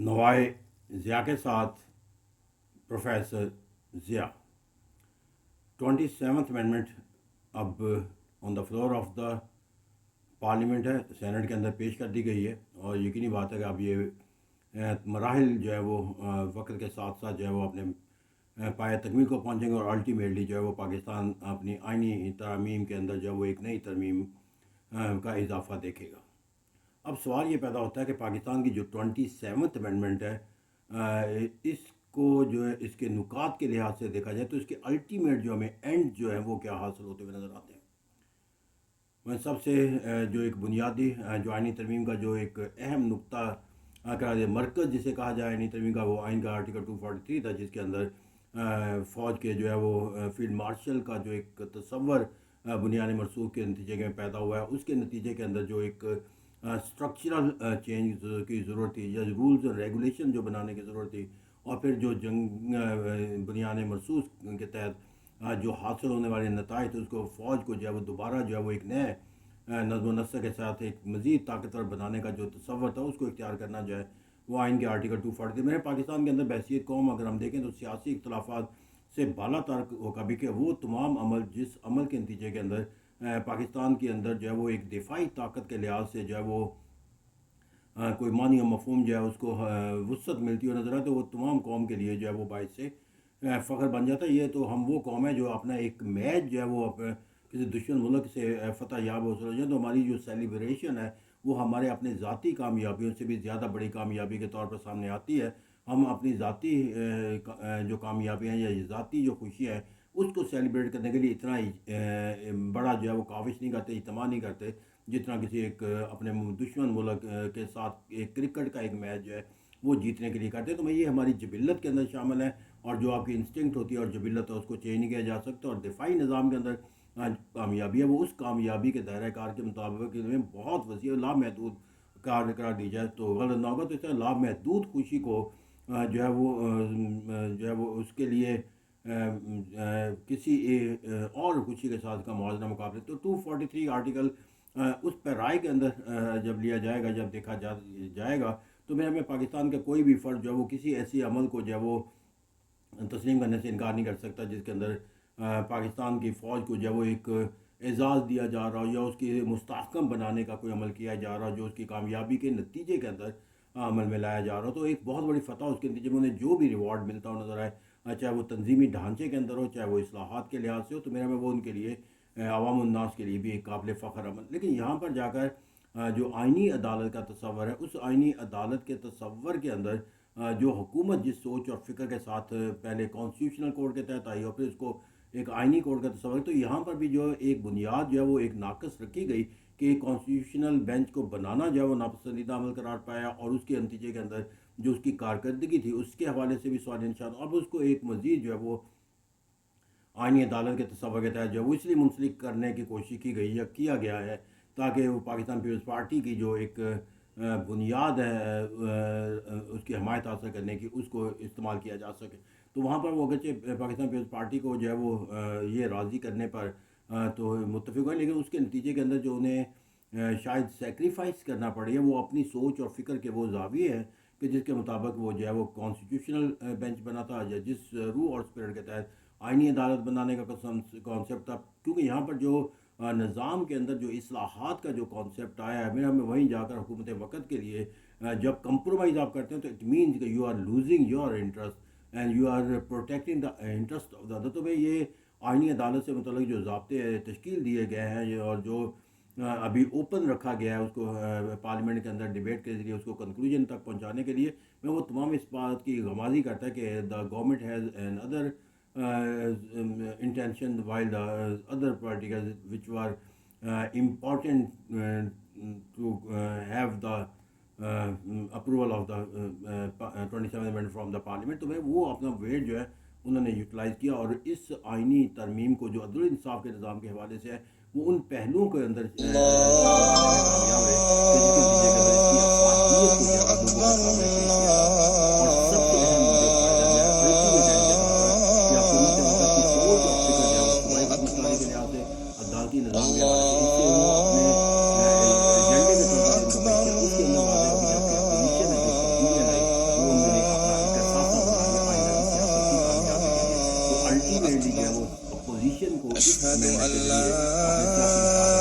नवाए ज़िया के साथ professor Zia. 27th amendment अब on the floor of the parliament है, सेनेट के अंदर पेश कर दी गई है और यकीनी बात है कि अब ये मराहिल जो है वो वक्त के साथ साथ जो है वो अपने पाया तकमील को पहुँचेंगे और अल्टीमेटली जो है वो पाकिस्तान अपनी आइनी तरमीम के अंदर जो है वो एक नई तरमीम का इजाफा देखेगा। अब सवाल ये पैदा होता है कि पाकिस्तान की जो 27th अमेंडमेंट है इसको जो है इसके नुकात के लिहाज से देखा जाए तो इसके अल्टीमेट जो हमें एंड जो है वो क्या हासिल होते हुए नज़र आते हैं। मैं सबसे जो एक बुनियादी जो आइनी तरमीम का जो एक अहम नुक्ता करार दे मरकज़ जिसे कहा जाए आइनी तरमीम का, वो आइन का आर्टिकल 243 था, जिसके अंदर फ़ौज के जो है वो फील्ड मार्शल का जो एक तसव्वुर बुनियादी मनसूख के नतीजे में पैदा हुआ है। उसके नतीजे के अंदर जो एक स्ट्रक्चरल चेंज की ज़रूरत थी या रूल्स और रेगुलेशन जो बनाने की ज़रूरत थी, और फिर जो जंग बुनियादी मनसूख के तहत जो हासिल होने वाले नताइज उसको फ़ौज को जो है वो दोबारा जो है वो एक नए नज़्म नस्क़ के साथ एक मज़ीद ताकतवर बनाने का जो तसव्वुर था उसको इख्तियार करना जो है वो आइन के आर्टिकल 243 मेरे पाकिस्तान के अंदर बहसीत कौम अगर हम देखें तो सियासी इख्तलाफात से बाला तर होगा भी कि वो तमाम अमल जिस अमल के नतीजे के अंदर पाकिस्तान के अंदर जो है वो एक दिफाई ताकत के लिहाज से जो है वो कोई मानी और मफहूम जो है उसको वुसअत मिलती हो नज़र आए, तो वो तमाम कौम के लिए जो है वो बायस से फ़ख्र बन जाता है। ये तो हम वो कौम है जो अपना एक मैच जो है वो किसी दुश्मन मुल्क से फतह याब हो जाए तो हमारी जो सेलिब्रेशन है वो हमारे अपने ज़ाती कामयाबियों से भी ज़्यादा बड़ी कामयाबी के तौर पर सामने आती है। हम अपनी ज़ाती जो कामयाबियाँ या ज़ाती जो खुशी है उसको सेलिब्रेट करने के लिए इतना बड़ा जो है वो काविश नहीं करते, इज्तिमा नहीं करते जितना किसी एक अपने दुश्मन मुल्क के साथ एक क्रिकेट का एक मैच जो है वो जीतने के लिए करते हैं। तो मैं ये हमारी जबिल्लत के अंदर शामिल है और जो आपकी इंस्टिंक्ट होती है और जबिल्लत है उसको चेंज नहीं किया जा सकता। और दिफाई निज़ाम के अंदर कामयाबी है वो उस कामयाबी के दायरा कार के मुताबिक में बहुत वसी लामहदूद कार करार दी जाए तो गलत ना होगा। तो इस तरह लामहदूद खुशी को जो है वो उसके लिए किसी और खुशी के साथ का मुआवजा मुकाबले तो 243 आर्टिकल उस पर राय के अंदर जब लिया जाएगा, जब देखा जाएगा तो मेरे में पाकिस्तान का कोई भी फ़र्द जो है वो किसी ऐसी अमल को जो है वो तस्लीम करने से इनकार नहीं कर सकता जिसके अंदर पाकिस्तान की फ़ौज को जो है वो एक एजाज़ दिया जा रहा हो या उसकी मुस्तहकम बनाने का कोई अमल किया जा रहा हो जो उसकी कामयाबी के नतीजे के अंदर अमल में लाया जा रहा हो। तो एक बहुत बड़ी फ़तह उसके नतीजे में उन्हें जो भी रिवॉर्ड मिलता हो नज़र आए, चाहे वो तंजीमी ढांचे के अंदर हो, चाहे वो इस्लाहात के लिहाज से हो, तो मेरा में वो उनके लिए अवाम उन्नास के लिए भी एक काबिल फ़ख्र अमल। लेकिन यहाँ पर जाकर जो आइनी अदालत का तसव्वुर है उस आइनी अदालत के तसव्वुर के अंदर जो हुकूमत जिस सोच और फ़िक्र के साथ पहले कॉन्स्टिट्यूशनल कोड के तहत आई और फिर उसको एक आइनी कोड का तस्वर, तो यहाँ पर भी जो एक बुनियाद जो है वो एक नाकस रखी गई कि कॉन्स्टिट्यूशनल बेंच को बनाना जो है वो नापसंदीदा अमल करार पाया और उसके नतीजे के अंदर जो उसकी कारकर्दगी थी उसके हवाले से भी सवाल निशान। अब उसको एक मज़ीद जो है वो आइनी अदालत के तस्वर के तहत जो वो इसलिए मुंसलिक करने की कोशिश की गई या किया गया है ताकि वो पाकिस्तान पीपल्स पार्टी की जो एक बुनियाद है उसकी हमायत हासिल करने की उसको इस्तेमाल किया जा सके। तो वहाँ पर वो अगरचे पाकिस्तान पीपल्स पार्टी को जो है वो ये राज़ी करने पर तो मुत्तफ़िक़ हुए, लेकिन उसके नतीजे के अंदर जो उन्हें शायद सेक्रीफाइस करना पड़े वो अपनी सोच और फ़िक्र के वो ज़ाविये हैं कि जिसके मुताबिक वो जो है वो कॉन्स्टिट्यूशनल बेंच बना था या जिस रूह और स्पिरिट के तहत आइनी अदालत बनाने का कॉन्सेप्ट था। क्योंकि यहाँ पर जो निज़ाम के अंदर जो इस्लाहात का जो कॉन्सेप्ट आया है, मेरा में वहीं जाकर हुकूमत वक़्त के लिए जब कंप्रोमाइज़ आप करते हैं तो इट मीन्स कि you are losing your interest and you are protecting the interest of the other. तो भाई ये आइनी अदालत से मतलब जो ज़ाब्ते तश्कील दिए गए हैं और जो अभी ओपन रखा गया है उसको पार्लियामेंट के अंदर डिबेट के ज़रिए उसको कंक्लूजन तक पहुंचाने के लिए मैं वो तमाम इस बात की गमाज़ी करता है कि the government has an other intention while the other particles which were important to have the approval of the 27th amendment from the parliament। तो भाई वो अपना वेट जो है उन्होंने यूटिलाइज़ किया और इस आइनी तरमीम को जो अदल इंसाफ के निज़ाम के हवाले से है वो उन पहलुओं के अंदर कामयाब रहे कि जिसके नतीजे के अंदर इसकी अफादियत को जो है लोगों के सामने पेश किया और सबसे अहम जो फ़ायदा जो है अल्टीमेट एंड के तौर पर कि हुकूमत वक़्त की सोच और फ़िक्र जो है वो सूबाई हुकूमतदारी के लिहाज से अदालती निज़ाम के हवाले से इससे वो अपने एजेंडे के तौर पर जिनको पेश किया उसके अंदर वादे हो गया कि अपोजिशन है जो तब्दीलियाँ लाई الٹیمیٹلی جو ہے وہ اپوزیشن کو اس أشهد امینڈمنٹ أن کے لا ذریعے اپنے طرف متحرک